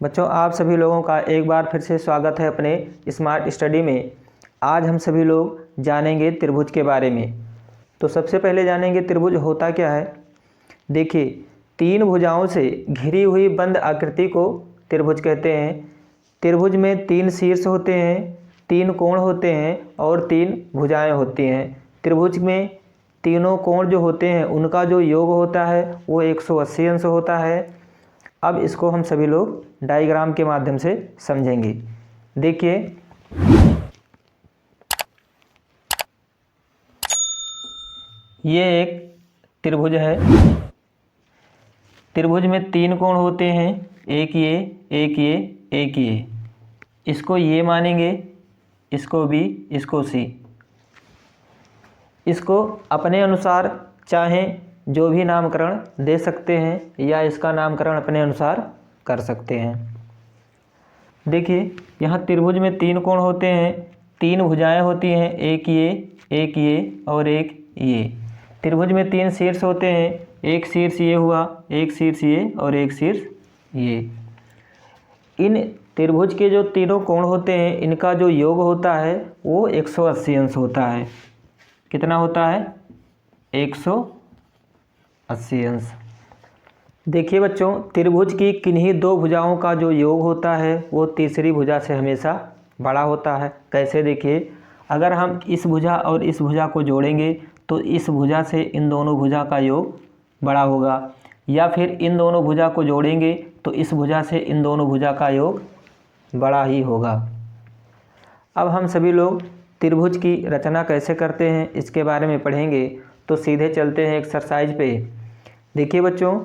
बच्चों, आप सभी लोगों का एक बार फिर से स्वागत है अपने स्मार्ट स्टडी में। आज हम सभी लोग जानेंगे त्रिभुज के बारे में। तो सबसे पहले जानेंगे त्रिभुज होता क्या है। देखिए, तीन भुजाओं से घिरी हुई बंद आकृति को त्रिभुज कहते हैं। त्रिभुज में तीन शीर्ष होते हैं, तीन कोण होते हैं और तीन भुजाएं होती हैं। त्रिभुज में तीनों कोण जो होते हैं उनका जो योग होता है वो 180 अंश होता है। अब इसको हम सभी लोग डायग्राम के माध्यम से समझेंगे। देखिए, ये एक त्रिभुज है। त्रिभुज में तीन कोण होते हैं, एक ये, एक ये, एक ये। इसको ये मानेंगे, इसको बी, इसको सी। इसको अपने अनुसार चाहें जो भी नामकरण दे सकते हैं या इसका नामकरण अपने अनुसार कर सकते हैं। देखिए, यहाँ त्रिभुज में तीन कोण होते हैं, तीन भुजाएं होती हैं, एक ये और एक ये। त्रिभुज में तीन शीर्ष होते हैं, एक शीर्ष ये हुआ, एक शीर्ष ये और एक शीर्ष ये। इन त्रिभुज के जो तीनों कोण होते हैं इनका जो योग होता है वो 180 अंश होता है। कितना होता है? 180 अंश। देखिए बच्चों, त्रिभुज की किन्हीं दो भुजाओं का जो योग होता है वो तीसरी भुजा से हमेशा बड़ा होता है। कैसे? देखिए, अगर हम इस भुजा और इस भुजा को जोड़ेंगे तो इस भुजा से इन दोनों भुजा का योग बड़ा होगा, या फिर इन दोनों भुजा को जोड़ेंगे तो इस भुजा से इन दोनों भुजा का योग बड़ा ही होगा। अब हम सभी लोग त्रिभुज की रचना कैसे करते हैं इसके बारे में पढ़ेंगे। तो सीधे चलते हैं एक्सरसाइज पे। देखिए बच्चों,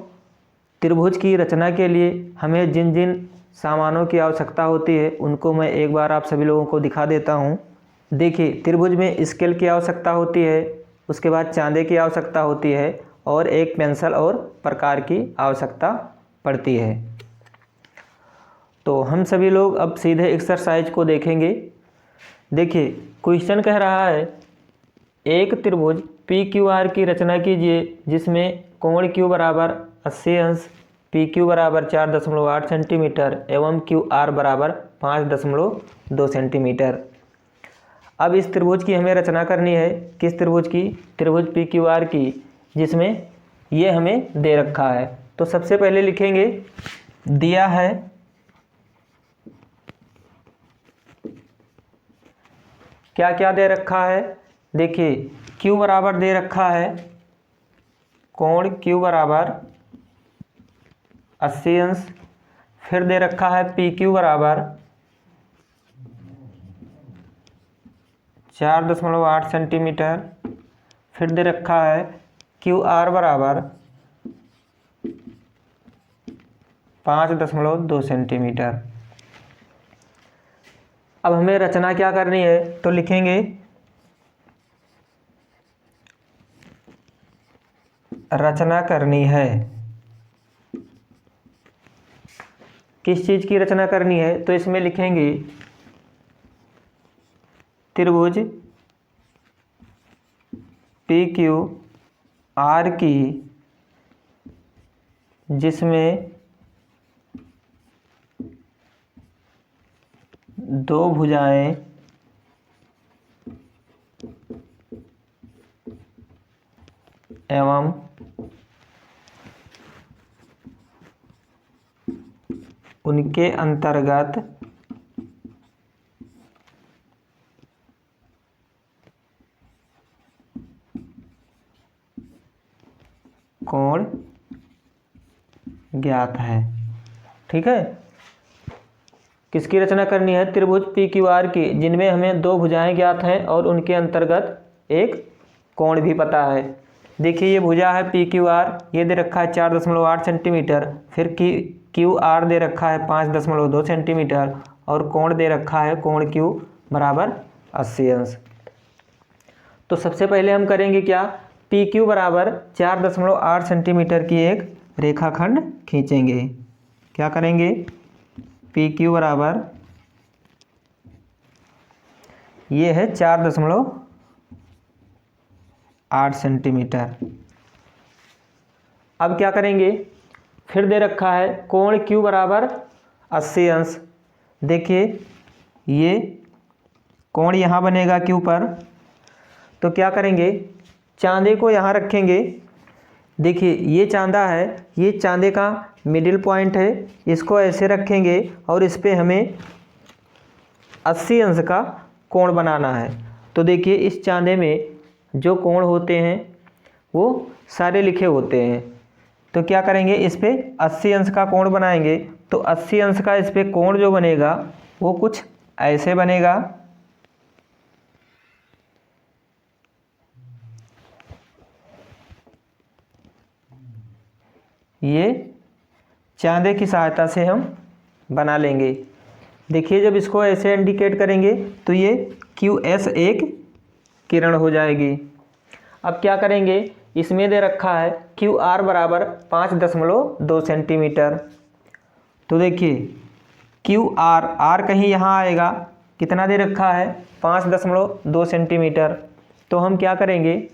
त्रिभुज की रचना के लिए हमें जिन जिन सामानों की आवश्यकता होती है उनको मैं एक बार आप सभी लोगों को दिखा देता हूँ। देखिए, त्रिभुज में स्केल की आवश्यकता होती है, उसके बाद चांदे की आवश्यकता होती है और एक पेंसिल और प्रकार की आवश्यकता पड़ती है। तो हम सभी अब सीधे एक्सरसाइज को देखेंगे। देखिए, क्वेश्चन कह रहा है एक त्रिभुज पी क्यू आर की रचना कीजिए जिसमें कोण क्यू बराबर 80 अंश, पी क्यू बराबर 4.8 सेंटीमीटर एवं क्यू आर बराबर 5.2 सेंटीमीटर। अब इस त्रिभुज की हमें रचना करनी है। किस त्रिभुज की? त्रिभुज पी क्यू आर की, जिसमें ये हमें दे रखा है। तो सबसे पहले लिखेंगे, दिया है क्या क्या दे रखा है। देखिए, Q बराबर दे रखा है, कोण Q बराबर 80 अंश। फिर दे रखा है PQ बराबर 4.8 सेंटीमीटर। फिर दे रखा है QR बराबर 5.2 सेंटीमीटर। अब हमें रचना क्या करनी है? तो लिखेंगे, रचना करनी है। किस चीज की रचना करनी है? तो इसमें लिखेंगे त्रिभुज पी क्यू आर की, जिसमें दो भुजाएं एवं उनके अंतर्गत कोण ज्ञात है। ठीक है, किसकी रचना करनी है? त्रिभुज पी क्यू आर की, जिनमें हमें दो भुजाएं ज्ञात हैं और उनके अंतर्गत एक कोण भी पता है। देखिए, ये भुजा है पी क्यू आर, ये दे रखा है 4.8 सेंटीमीटर। फिर क्यू आर दे रखा है 5.2 सेंटीमीटर और कोण दे रखा है कोण क्यू बराबर 80 अंश। तो सबसे पहले हम करेंगे क्या? पी क्यू बराबर 4.8 सेंटीमीटर की एक रेखाखंड खींचेंगे। क्या करेंगे? पी क्यू बराबर, ये है 4.8 सेंटीमीटर। अब क्या करेंगे? फिर दे रखा है कोण Q बराबर 80 अंश। देखिए ये कोण यहाँ बनेगा क्यू पर, तो क्या करेंगे, चांदे को यहाँ रखेंगे। देखिए ये चांदा है, ये चांदे का मिडिल पॉइंट है, इसको ऐसे रखेंगे और इस पे हमें 80 अंश का कोण बनाना है। तो देखिए इस चांदे में जो कोण होते हैं वो सारे लिखे होते हैं। तो क्या करेंगे, इस पे 80 अंश का कोण बनाएंगे। तो 80 अंश का इस पे कोण जो बनेगा वो कुछ ऐसे बनेगा। ये चांदे की सहायता से हम बना लेंगे। देखिए जब इसको ऐसे इंडिकेट करेंगे तो ये QS एक किरण हो जाएगी। अब क्या करेंगे, इसमें दे रखा है QR बराबर 5.2 सेंटीमीटर। तो देखिए QR कहीं यहाँ आएगा, कितना दे रखा है 5.2 सेंटीमीटर। तो हम क्या करेंगे,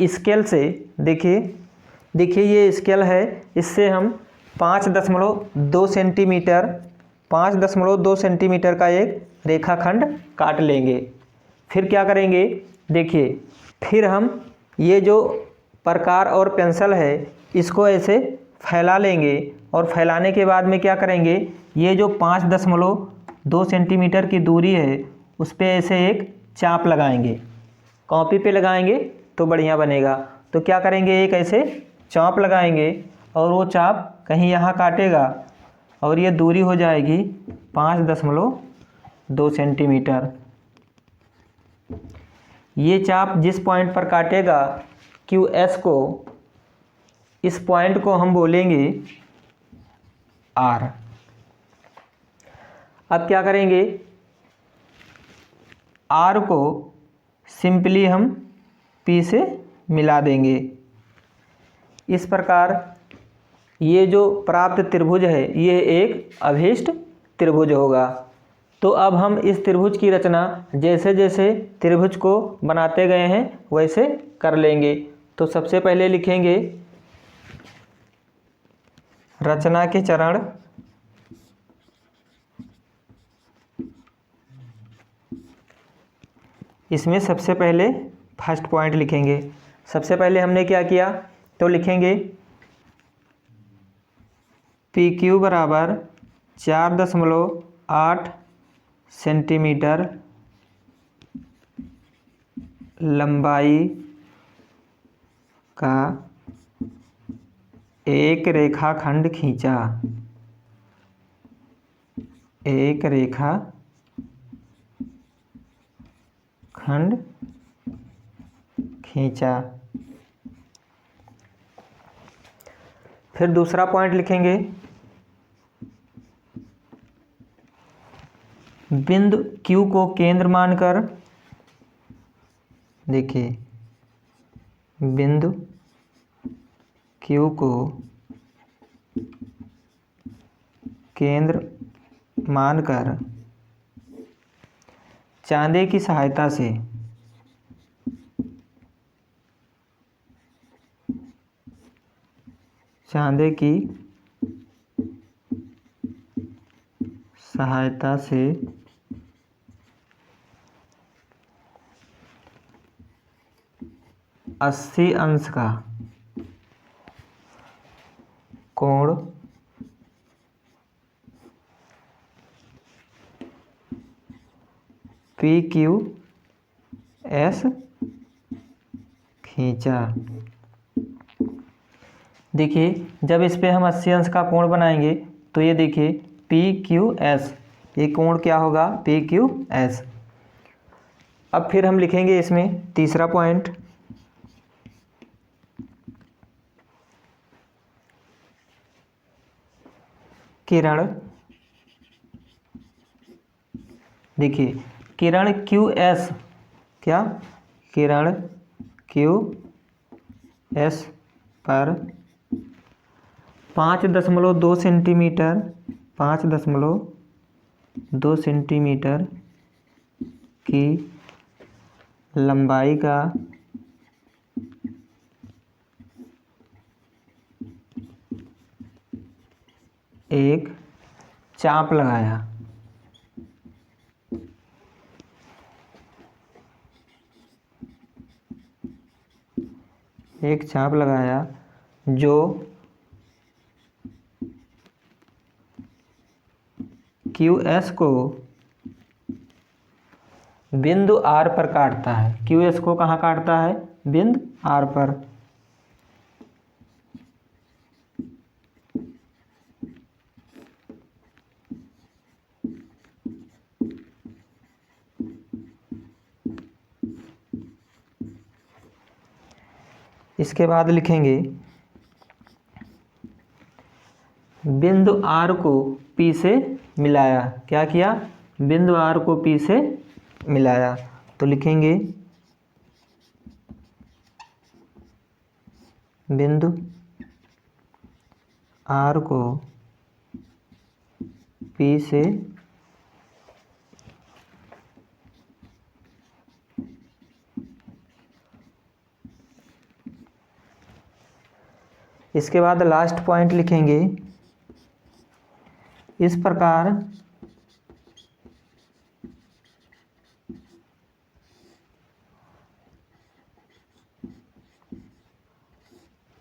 स्केल से देखिए ये स्केल है, इससे हम 5.2 सेंटीमीटर 5.2 सेंटीमीटर का एक रेखाखंड काट लेंगे। फिर क्या करेंगे, देखिए फिर हम ये जो प्रकार और पेंसिल है इसको ऐसे फैला लेंगे और फैलाने के बाद में क्या करेंगे, ये जो 5.2 सेंटीमीटर की दूरी है उस पर ऐसे एक चाप लगाएंगे। कॉपी पे लगाएंगे तो बढ़िया बनेगा। तो क्या करेंगे, एक ऐसे चाप लगाएंगे और वो चाप कहीं यहाँ काटेगा और ये दूरी हो जाएगी 5.2 सेंटीमीटर। ये चाप जिस पॉइंट पर काटेगा QS को, इस पॉइंट को हम बोलेंगे R। अब क्या करेंगे, R को सिंपली हम P से मिला देंगे। इस प्रकार ये जो प्राप्त त्रिभुज है ये एक अभीष्ट त्रिभुज होगा। तो अब हम इस त्रिभुज की रचना जैसे जैसे त्रिभुज को बनाते गए हैं वैसे कर लेंगे। तो सबसे पहले लिखेंगे रचना के चरण। इसमें सबसे पहले फर्स्ट पॉइंट लिखेंगे। सबसे पहले हमने क्या किया, तो लिखेंगे PQ बराबर 4.8 सेंटीमीटर लंबाई का एक रेखाखंड खींचा। एक रेखाखंड खींचा। फिर दूसरा पॉइंट लिखेंगे बिंदु Q को केंद्र मानकर, देखिए बिंदु Q को केंद्र मानकर चांदे की सहायता से सहायता से 80 अंश का कोण PQS खींचा। देखिए जब इस पे हम 80 अंश का कोण बनाएंगे तो ये देखिए PQS, ये कोण क्या होगा PQS। अब फिर हम लिखेंगे इसमें तीसरा पॉइंट, किरण। देखिए किरण QS, क्या किरण QS पर 5.2 सेंटीमीटर 5.2 सेंटीमीटर की लंबाई का एक चाप लगाया, एक चाप लगाया जो QS को बिंदु R पर काटता है। QS को कहाँ काटता है? बिंदु R पर। इसके बाद लिखेंगे बिंदु R को P से मिलाया। क्या किया? बिंदु R को P से मिलाया। तो लिखेंगे बिंदु R को P से इसके बाद लास्ट पॉइंट लिखेंगे इस प्रकार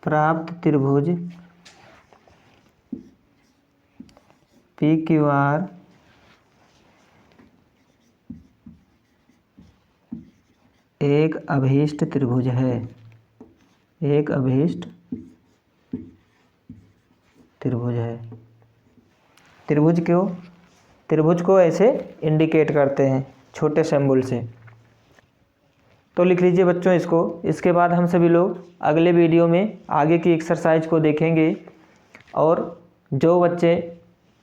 प्राप्त त्रिभुज PQR एक अभीष्ट त्रिभुज है। एक अभीष्ट त्रिभुज है। त्रिभुज को ऐसे इंडिकेट करते हैं छोटे सिंबल से। तो लिख लीजिए बच्चों इसको। इसके बाद हम सभी लोग अगले वीडियो में आगे की एक्सरसाइज को देखेंगे। और जो बच्चे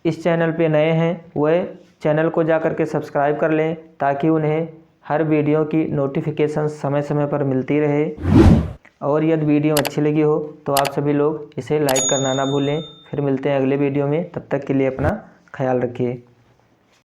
इस चैनल पे नए हैं वह चैनल को जा कर के सब्सक्राइब कर लें ताकि उन्हें हर वीडियो की नोटिफिकेशन समय समय पर मिलती रहे। और यदि वीडियो अच्छी लगी हो तो आप सभी लोग इसे लाइक करना ना भूलें। फिर मिलते हैं अगले वीडियो में, तब तक के लिए अपना ख्याल रखिए।